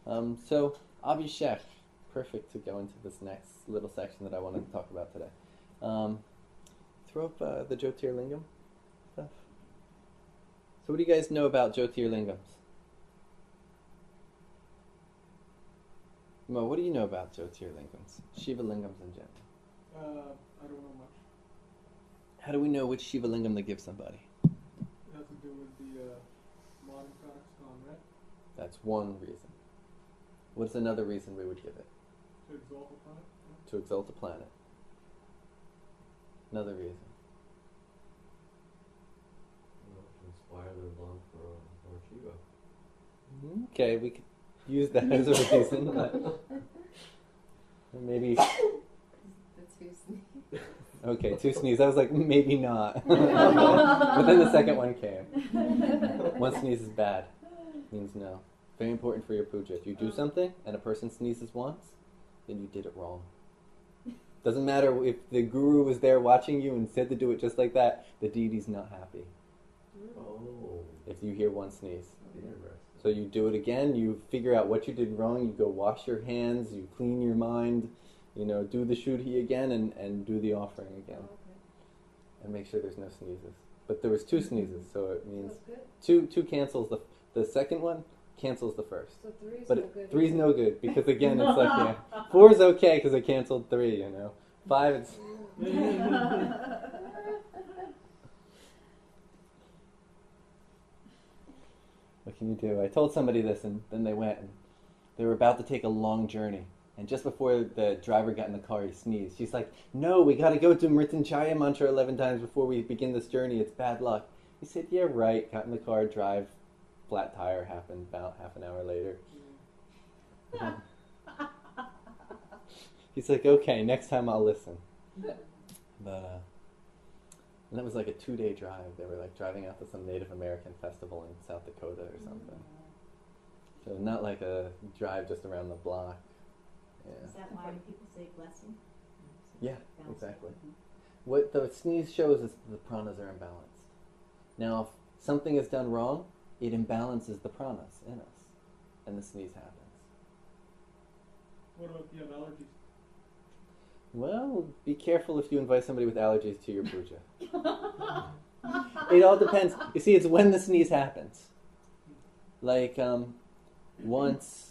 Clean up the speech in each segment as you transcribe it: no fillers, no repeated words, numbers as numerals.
So, Abhishek, perfect to go into this next little section that I wanted to talk about today. Throw up the Jyotir Lingam stuff. So what do you guys know about Jyotir Lingams? Mo, what do you know about Jyotir Lingams? Shiva Lingams in general. I don't know much. How do we know which Shiva Lingam to give somebody? It has to do with the modern Kazakhstan, right? That's one reason. What's another reason we would give it? To exalt the planet. To exalt the planet. Another reason. To inspire their love for Lord Shiva. Okay, we could use that as a reason. But maybe. The two sneeze. Okay, two sneezes. I was like, maybe not. But then the second one came. One sneeze is bad. Means no. Very important for your puja. If you do something and a person sneezes once, then you did it wrong. Doesn't matter if the guru was there watching you and said to do it just like that, the deity's not happy. Oh. If you hear one sneeze. Interesting. So you do it again, you figure out what you did wrong, you go wash your hands, you clean your mind, do the shuddhi again and do the offering again. Oh, okay. And make sure there's no sneezes. But there was two sneezes, so it means Good. two cancels the second one, cancels the first. So three's But no good. three's no good, because again, it's like, four's okay, because it canceled three, Five, it's... What can you do? I told somebody this, and then they went, and they were about to take a long journey. And just before the driver got in the car, he sneezed. She's like, no, we got to go to Mrityunjaya mantra 11 times before we begin this journey. It's bad luck. He said, yeah, right. Got in the car, drive, flat tire happened about half an hour later. He's like, okay, next time I'll listen. But, and that was like a 2-day drive. They were like driving out to some Native American festival in South Dakota or something. So not like a drive just around the block. Yeah. Is that why people say blessing? Yeah, Bounce. exactly. What the sneeze shows is the pranas are imbalanced. Now, if something is done wrong, it imbalances the pranas in us, and the sneeze happens. What about if you have allergies? Well, be careful if you invite somebody with allergies to your puja. It all depends. You see, it's when the sneeze happens. Like, once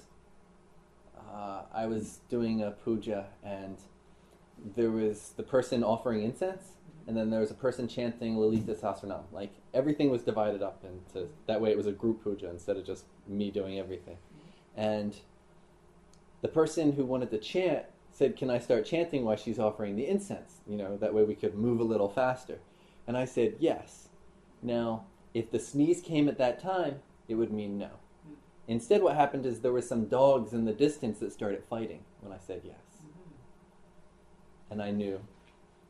I was doing a puja, and there was the person offering incense, and then there was a person chanting Lalita Sahasranam. Like, everything was divided up into, that way it was a group puja instead of just me doing everything. And the person who wanted to chant said, can I start chanting while she's offering the incense? That way we could move a little faster. And I said, yes. Now, if the sneeze came at that time, it would mean no. Instead, what happened is there were some dogs in the distance that started fighting when I said yes. And I knew.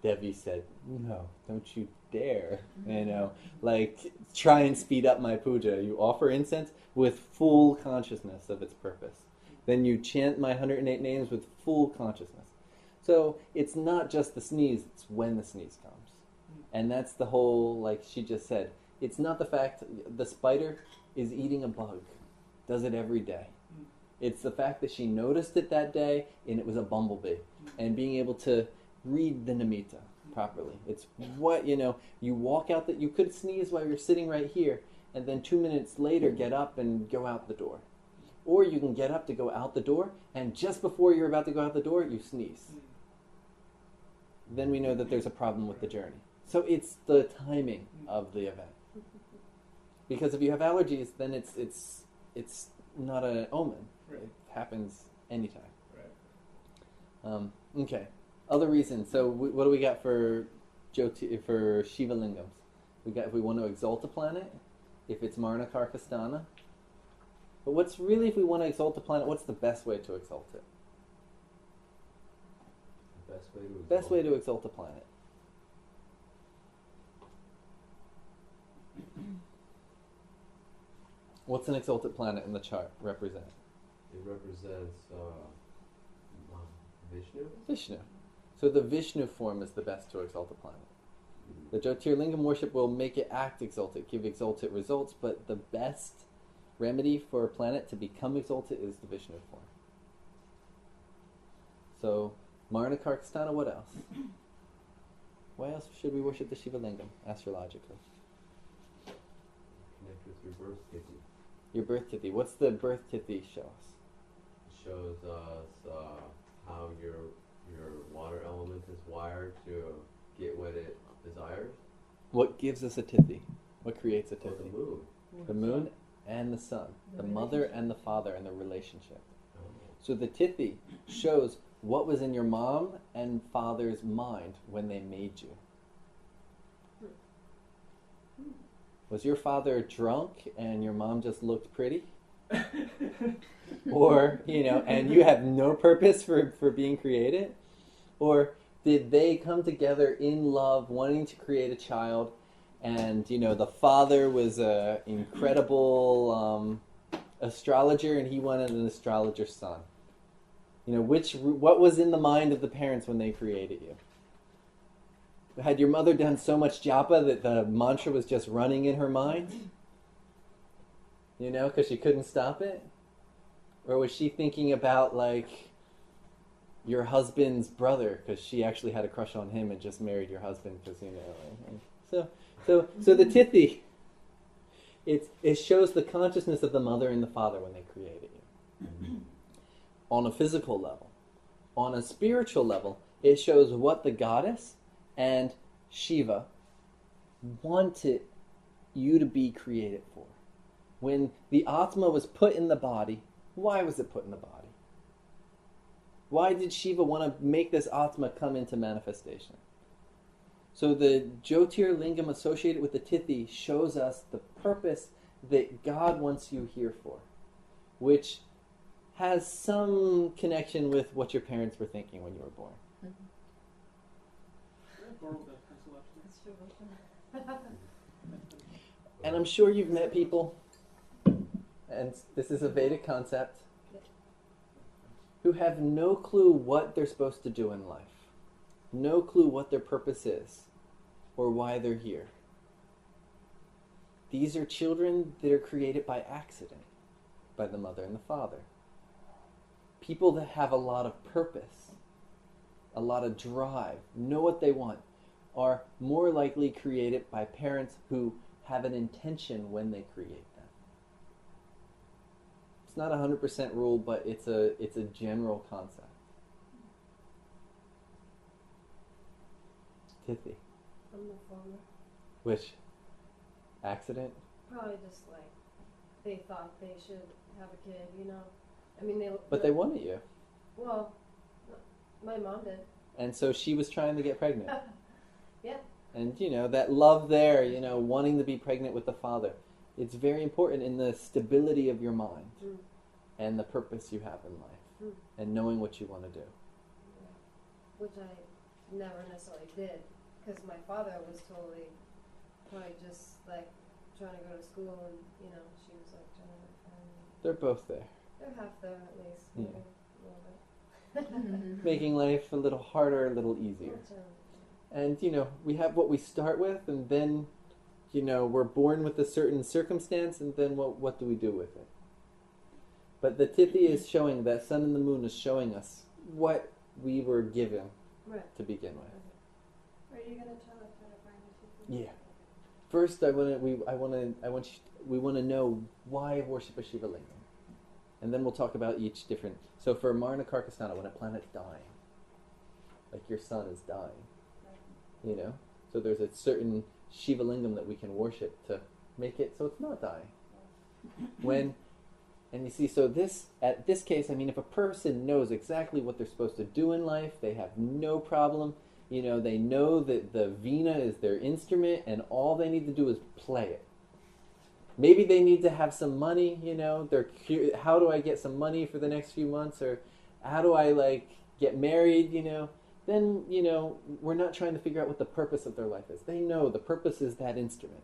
Devi said, no, don't you dare. Try and speed up my puja. You offer incense with full consciousness of its purpose. Then you chant my 108 names with full consciousness. So it's not just the sneeze, it's when the sneeze comes. And that's the whole, like she just said, it's not the fact the spider is eating a bug. Does it every day. It's the fact that she noticed it that day and it was a bumblebee. And being able to read the nimitta properly. It's what, you walk out, that you could sneeze while you're sitting right here and then 2 minutes later get up and go out the door. Or you can get up to go out the door, and just before you're about to go out the door, you sneeze. Then we know that there's a problem with the journey. So it's the timing of the event. Because if you have allergies, then it's not an omen. Right. It happens anytime. Right. Okay. Other reasons. So what do we got for Shiva Lingams? We got if we want to exalt a planet, if it's Marna Karkastana. But what's really, if we want to exalt the planet, what's the best way to exalt it? Best way to exalt the planet. What's an exalted planet in the chart represent? It represents Vishnu. Vishnu. So the Vishnu form is the best to exalt the planet. The Jyotir Lingam worship will make it act exalted, give exalted results, but the best remedy for a planet to become exalted is the Vishnu form. So, Marna Karkastana, what else? Why else should we worship the Shiva Lingam astrologically? Connect with your birth tithi. Your birth tithi. What's the birth tithi show us? It shows us how your water element is wired to get what it desires. What gives us a tithi? What creates a Or tithi? the moon. The moon and the sun. The mother and the father and the relationship. Oh. So the tithi shows what was in your mom and father's mind when they made you. Was your father drunk and your mom just looked pretty? Or, and you have no purpose for being created? Or did they come together in love, wanting to create a child, and, the father was an incredible astrologer and he wanted an astrologer's son? What was in the mind of the parents when they created you? Had your mother done so much japa that the mantra was just running in her mind? Because she couldn't stop it? Or was she thinking about, your husband's brother, because she actually had a crush on him and just married your husband, because, So the tithi, it shows the consciousness of the mother and the father when they created you. On a physical level. On a spiritual level, it shows what the goddess and Shiva wanted you to be created for. When the Atma was put in the body, why was it put in the body? Why did Shiva want to make this Atma come into manifestation? So the Jyotir Lingam associated with the tithi shows us the purpose that God wants you here for, which has some connection with what your parents were thinking when you were born. I borrowed that pencil actually. And I'm sure you've met people, and this is a Vedic concept, who have no clue what they're supposed to do in life. No clue what their purpose is or why they're here. These are children that are created by accident, by the mother and the father. People that have a lot of purpose, a lot of drive, know what they want, are more likely created by parents who have an intention when they create them. It's not a 100% rule, but it's a general concept. Tithi. I'm the former. Which? Accident? Probably just they thought they should have a kid, I mean, But they wanted you. Well, my mom did. And so she was trying to get pregnant. Yeah. And, that love there, wanting to be pregnant with the father. It's very important in the stability of your mind and the purpose you have in life and knowing what you want to do. Yeah. Which I never necessarily did, because my father was totally probably just trying to go to school, and she was trying to find. They're both there. They're half there at least. Yeah. Maybe a little bit. Making life a little harder, a little easier. And, we have what we start with, and then, we're born with a certain circumstance, and then what do we do with it? But the tithi is showing, that sun and the moon is showing us what we were given to begin with. Are you going to tell us how to find the Shiva? Yeah. First, we want to know why worship a Shiva Lingam. And then we'll talk about each different. So for Marna Karkastana, when a planet's dying, like your sun is dying, so there's a certain Shiva Lingam that we can worship to make it so it's not dying. And you see, so at this case, if a person knows exactly what they're supposed to do in life, they have no problem. They know that the veena is their instrument, and all they need to do is play it. Maybe they need to have some money, they're how do I get some money for the next few months, or how do I get married, then, we're not trying to figure out what the purpose of their life is. They know the purpose is that instrument,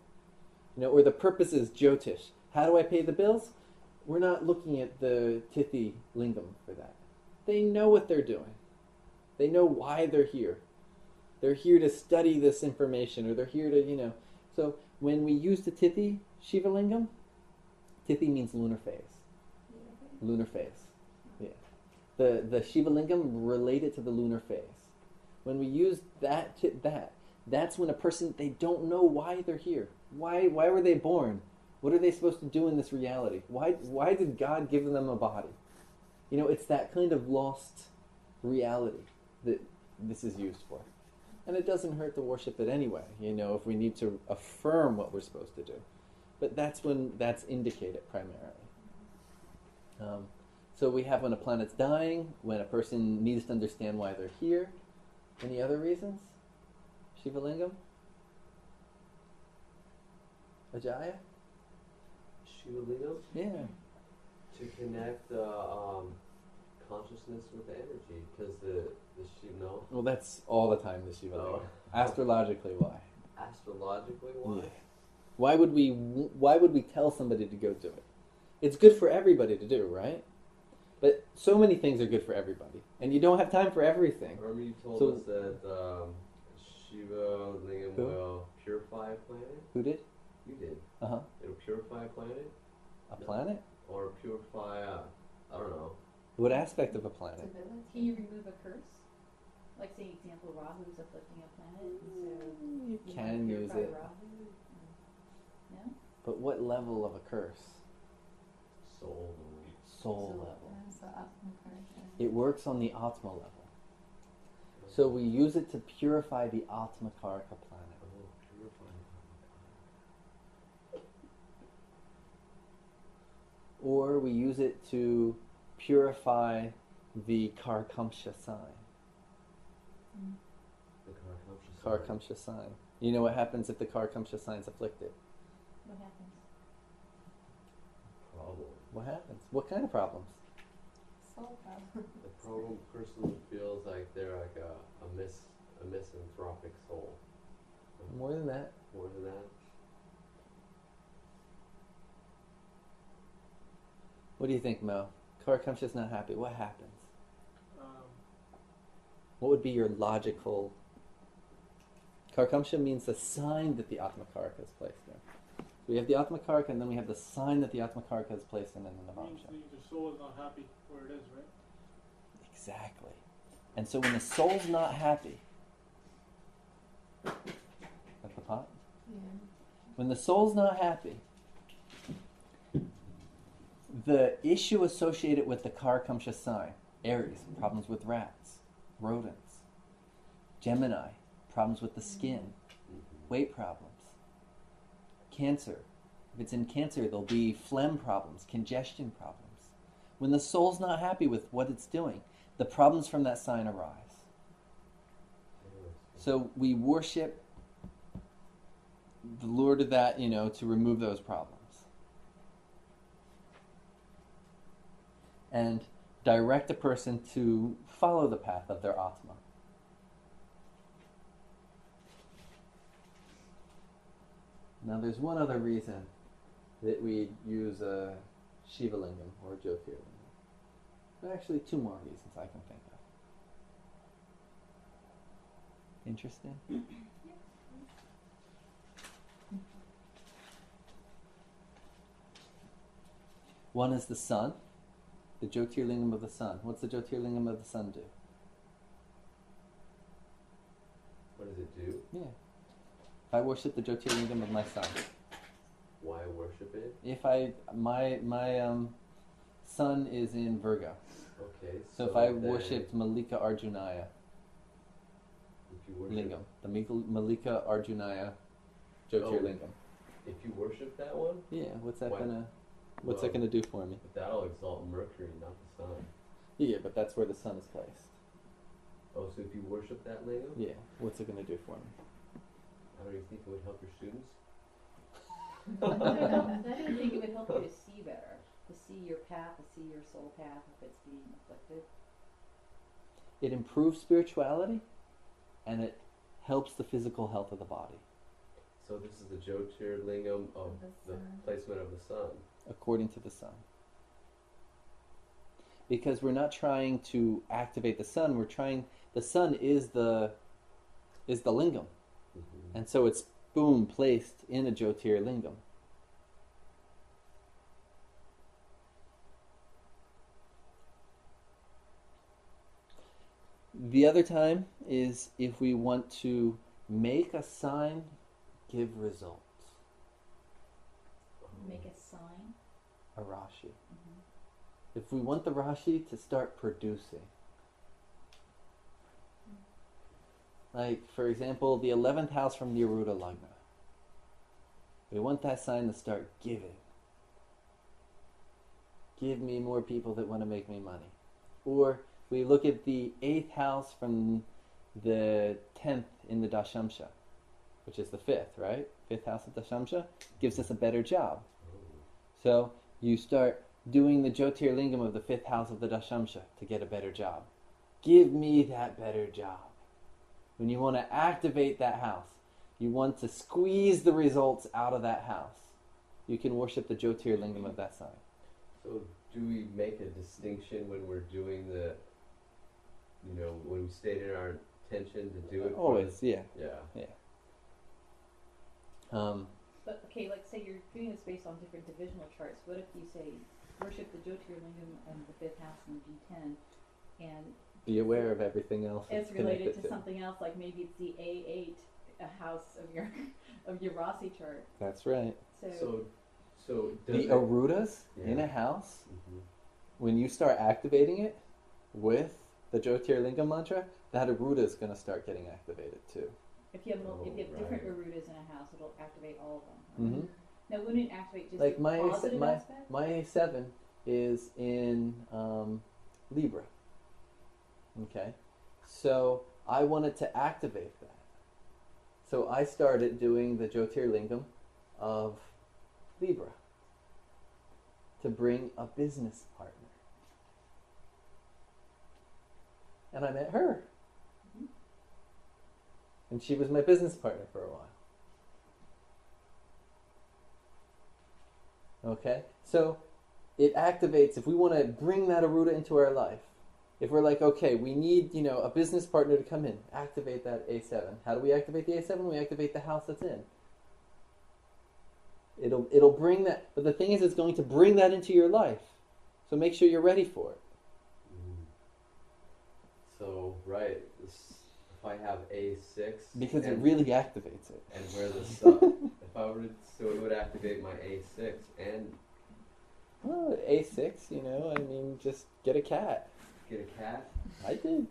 or the purpose is Jyotish. How do I pay the bills? We're not looking at the tithi lingam for that. They know what they're doing. They know why they're here. They're here to study this information, or they're here to, So when we use the tithi Shiva Lingam, Tithi means lunar phase. Lunar phase. Yeah. The Shiva Lingam related to the lunar phase. When we use that's when a person, they don't know why they're here. Why were they born? What are they supposed to do in this reality? Why did God give them a body? You know, it's that kind of lost reality that this is used for. And it doesn't hurt to worship it anyway, you know, if we need to affirm what we're supposed to do. But that's when that's indicated primarily. So we have when a planet's dying, when a person needs to understand why they're here. Any other reasons? Shiva Lingam? Ajaya? Shiva Lingam? Yeah. To connect consciousness with the energy, because the Shiva, no? Well, that's all the time the Shiva Lingam. Oh. Astrologically, why? Astrologically, why? Yeah. Why would we tell somebody to go do it? It's good for everybody to do, right? But so many things are good for everybody, and you don't have time for everything. Remember you told us that Shiva Lingam will purify a planet? Who did? You did. Uh-huh. It'll purify a planet? A planet? Or purify I don't know. What aspect of a planet? Stability. Can you remove a curse? Like, say, example, Rahu's afflicting a planet. So You can use purify it. Rahu? No? But what level of a curse? Soul. Soul level. So Atma Karka. It works on the Atma level. So we use it to purify the Atma Karka planet. Oh, purify. Or we use it to purify the Karkamsha sign. The Karkamsha. Karkamsha sign. You know what happens if the Karkamsha sign's afflicted? What happens? Problem. What happens? What kind of problems? Soul problem. The problem person feels like they're like a misanthropic soul. More than that. More than that. What do you think, Mo? Karkamsha's not happy. What happens? What would be your logical... Karkamsha means the sign that the Atmakarka is placed in. So we have the Atmakarka, and then we have the sign that the Atmakarka is placed in the Means Navamsha. the soul is not happy where it is, right? Exactly. And so when the soul's not happy... At the pot? Yeah. When the soul's not happy, the issue associated with the Karkamsha sign, Aries, problems with rats, rodents, Gemini, problems with the skin, weight problems, Cancer. If it's in Cancer, there'll be phlegm problems, congestion problems. When the soul's not happy with what it's doing, the problems from that sign arise. So we worship the Lord of that, to remove those problems. And direct a person to follow the path of their Atma. Now there's one other reason that we use a Shiva Lingam or a Jyotir Lingam. Actually, two more reasons I can think of. Interesting? One is the sun, the Jyotir Lingam of the sun. What's the Jyotir Lingam of the sun do? What does it do? Yeah. I worship the Jyotir Lingam of my sun. Why worship it? If my sun is in Virgo. Okay. So if I then worshipped Malika Arjunaya if you worship, Lingam, the Malika Arjunaya Jyotir Lingam. If you worship that one, Yeah, what's that Why? What's Well, that gonna do for me? but that'll exalt Mercury, not the sun. Yeah, but that's where the sun is placed. Oh, so if you worship that lingam, Yeah, what's it gonna do for me? how do you think it would help your students? I don't think it would help you to see better, to see your path, to see your soul path if it's being afflicted. It improves spirituality, and it helps the physical health of the body, So this is the Jyotir Lingam of The the sun. placement of the sun. according to the sun. Because we're not trying to activate the sun, the sun is the lingam. Mm-hmm. And so it's, boom, placed in a Jyotir Lingam. The other time is if we want to make a sign give results. Make a sign. A Rashi. Mm-hmm. If we want the Rashi to start producing. Like, for example, the 11th house from the Aruda Lagna. We want that sign to start giving. Give me more people that want to make me money. Or we look at the 8th house from the 10th in the Dashamsha, which is the 5th, right? 5th house of Dashamsha gives us a better job. So you start doing the Jyotir Lingam of the 5th house of the Dashamsha to get a better job. Give me that better job. When you want to activate that house, you want to squeeze the results out of that house, you can worship the Jyotir Lingam of that sign. So do we make a distinction when we're doing the, when we state in our intention to do it? Always, yeah. Yeah. But okay, like say you're doing this based on different divisional charts. What if you say worship the Jyotir Lingam and the 5th house and the D10, and Be aware of everything else. it's that's related connected to something else, like maybe it's the A8 house of your Rasi chart. That's right. So does The it, Arudas in Yeah. a house, Mhm. when you start activating it with the Jyotir Lingam mantra, that Aruda is going to start getting activated too. If you have different right. Arudas in a house, it'll activate all of them. Mm-hmm. Now, wouldn't it activate just Like the my positive my aspect? my A7 is in Libra. Okay, so I wanted to activate that. So I started doing the Jyotir Lingam of Libra to bring a business partner. And I met her. Mhm. And she was my business partner for a while. Okay? So it activates, if we want to bring that Aruda into our life, if we're like, okay, we need, a business partner to come in, activate that A7. How do we activate the A7? We activate the house that's in. It'll bring that, but the thing is, it's going to bring that into your life. So make sure you're ready for it. So, right, if I have A6... Because it and- really activates it. And where the sun... so it would activate my A6 and Well, A6, just get a cat. get a cat. I did.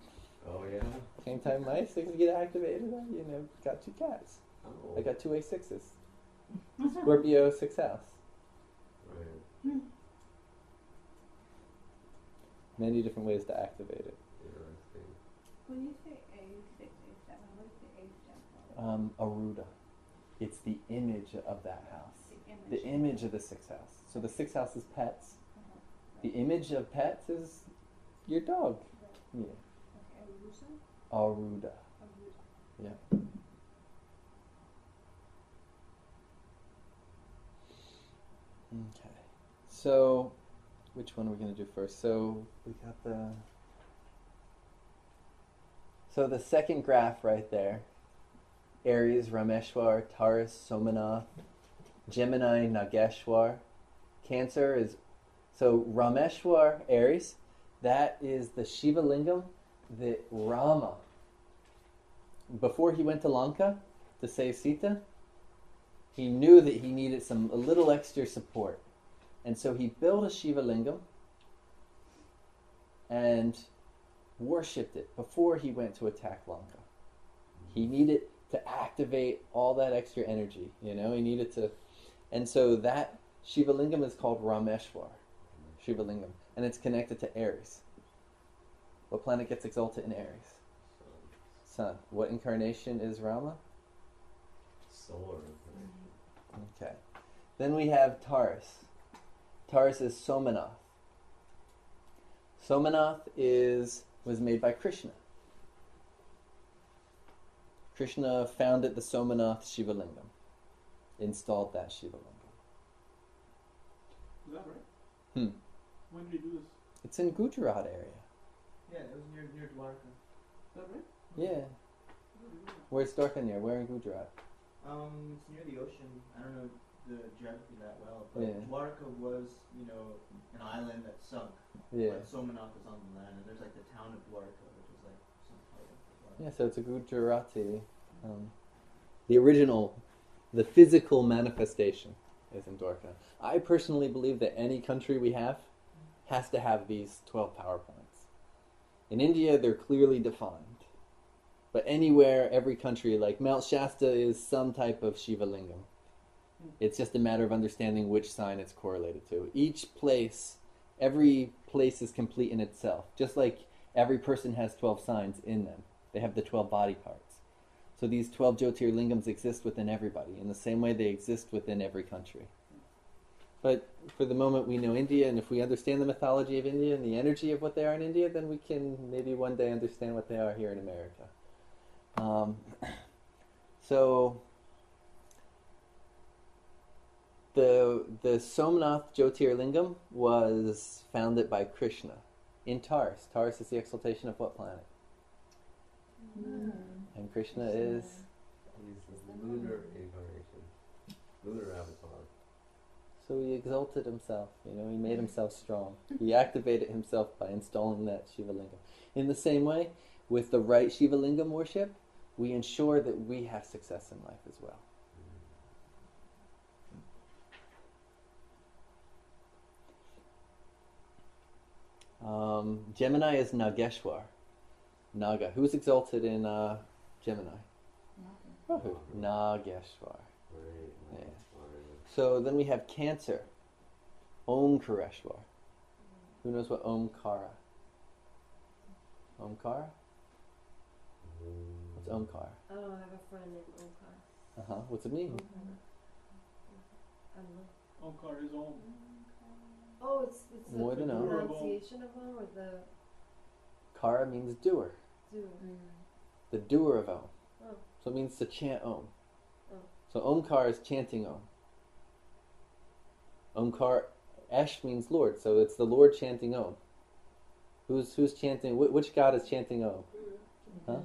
Oh, yeah? Same time my A6 get activated, I, got 2 cats. Oh, I got 2 A6s. Scorpio, 6th house. right. Many different ways to activate it. Interesting. When you say A6, A7, what does the A stand for? Aruda. It's the image of that house. The image. The image of the 6th house. So the 6th house is pets. Uh-huh. The image of pets is your dog. Right. Yeah. Okay, Arusa? Aruda. Arusa. Yeah. Okay. So, which one are we going to do first? So, we got the... So the second graph right there, Aries, Rameshwar, Taurus, Somanath, Gemini, Nageshwar. Cancer is... So Rameshwar, Aries, that is the Shiva Lingam that Rama, before he went to Lanka to save Sita, he knew that he needed a little extra support. And so he built a Shiva Lingam and worshipped it before he went to attack Lanka. He needed to activate all that extra energy, he needed to... And so that Shiva Lingam is called Rameshwar, Shiva Lingam, and it's connected to Aries. What planet gets exalted in Aries? Sun. What incarnation is Rama? Solar incarnation. Okay. Then we have Taurus. Taurus is Somanath. Somanath was made by Krishna. Krishna founded the Somanath Shiva Lingam, installed that Shiva Lingam. Is that right? Hmm. When did you do this? It's in Gujarat area. Yeah, it was near Dwarka. Is that right? Yeah. When did you do that? Where's Dwarka near? Where in Gujarat? It's near the ocean. I don't know the geography that well, but Yeah. Dwarka was, an island that sunk. Yeah. But Somanath was on the land, and there's like the town of Dwarka, which is like Yeah, so it's a Gujarati. The original, the physical manifestation is in Dwarka. I personally believe that any country we have has to have these 12 power points. In India, they're clearly defined. But anywhere, every country, like Mount Shasta is some type of Shiva Lingam. It's just a matter of understanding which sign it's correlated to. Each place, every place is complete in itself. Just like every person has 12 signs in them. They have the 12 body parts. So these 12 Jyotir Lingams exist within everybody, in the same way they exist within every country. But for the moment we know India, and if we understand the mythology of India and the energy of what they are in India, then we can maybe one day understand what they are here in America. So the Somnath Jyotir Lingam was founded by Krishna in Taurus. Taurus is the exaltation of what planet? And Krishna is? He's the lunar incarnation, lunar avatar. So he exalted himself, he made himself strong. He activated himself by installing that Shiva Lingam. In the same way, with the right Shiva Lingam worship, we ensure that we have success in life as well. Gemini is Nageshwar. Naga. Who's exalted in Gemini? Oh, Nageshwar. Yeah. So then we have Cancer. Omkareshwar. Who knows what Omkara? Omkara? What's Omkar? Oh, I have a friend named Omkar. What's it mean? I don't know. Omkar is Om. Oh, it's More the than Om. pronunciation of Om, or the Kara means doer. do. The doer of Om. Oh. So it means to chant Om. Oh. So Omkar is chanting Om. Omkar, Esh means Lord, so it's the Lord chanting Om. Who's chanting? Which god is chanting Om? Huh?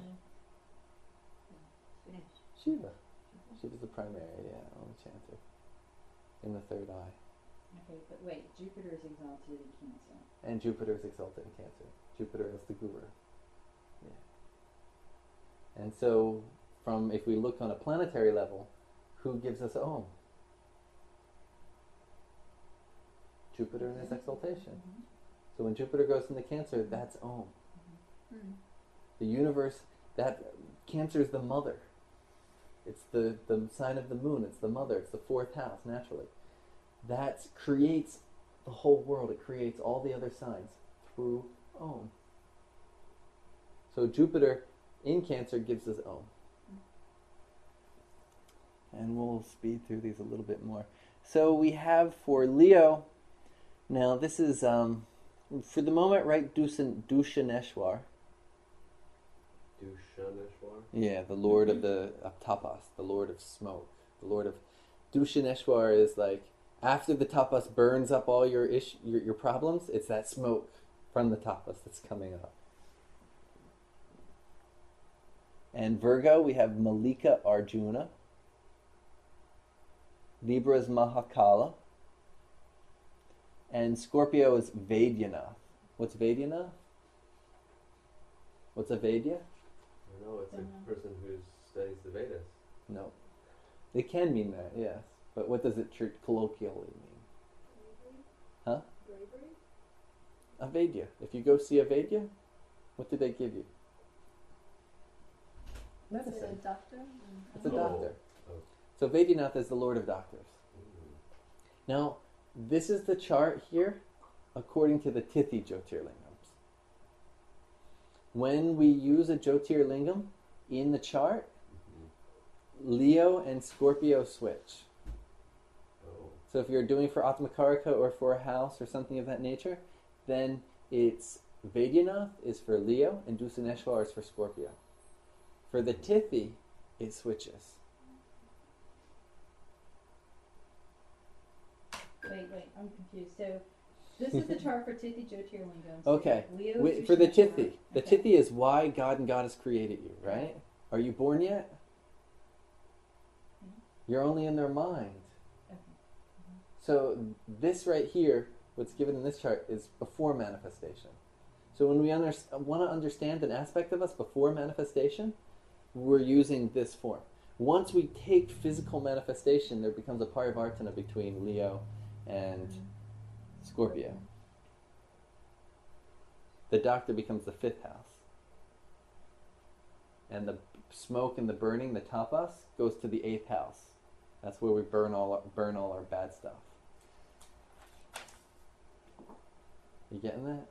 Shiva. Shiva's the primary, Om chanter. In the third eye. Okay, but wait, Jupiter is exalted in Cancer. And Jupiter is exalted in Cancer. Jupiter is the guru. Yeah. And so, if we look on a planetary level, who gives us Om? Jupiter in his exaltation. So when Jupiter goes into Cancer, that's Om. The universe, Cancer is the mother. It's the sign of the moon. It's the mother. It's the fourth house, naturally. That creates the whole world. It creates all the other signs through Om. So Jupiter in Cancer gives us Om. And we'll speed through these a little bit more. So we have for Leo, now this is, for the moment, right, Dushaneshwar. Dushaneshwar? Yeah, the lord of tapas, the lord of smoke. The lord of Dushaneshwar is like, after the tapas burns up all your problems, it's that smoke from the tapas that's coming up. And Virgo, we have Malika Arjuna. Libra is Mahakala. And Scorpio is Vaidyanath. What's Vaidyanath? What's a Vaidya? I don't know, it's a person who studies the Vedas. No. It can mean that, yes. But what does it colloquially mean? Huh? Bravery? A Vaidya. If you go see a Vaidya, what do they give you? Is it Medicine. a doctor? It's a Oh. doctor. Oh. So Vaidyanath is the lord of doctors. Now, this is the chart here according to the Tithi Jyotirlingams. When we use a Jyotirlingam in the chart, Leo and Scorpio switch. Oh. So if you're doing for Atmakarika or for a house or something of that nature, then it's Vaidyanath is for Leo and Dushaneshwar is for Scorpio. For the Tithi, it switches. Wait, I'm confused. So, this is the chart for Tithi Jyotirlingam. Okay. Leo For the Dushaneshwar. Tithi. The Okay. Tithi is why God and Goddess created you, right? Are you born yet? You're only in their mind. Okay. So this right here, what's given in this chart, is before manifestation. So when we want to understand an aspect of us before manifestation, we're using this form. Once we take physical manifestation, there becomes a parivartana between Leo and Scorpio. The doctor becomes the 5th house. And the smoke and the burning, the tapas, goes to the 8th house. That's where we burn all our bad stuff. You getting that?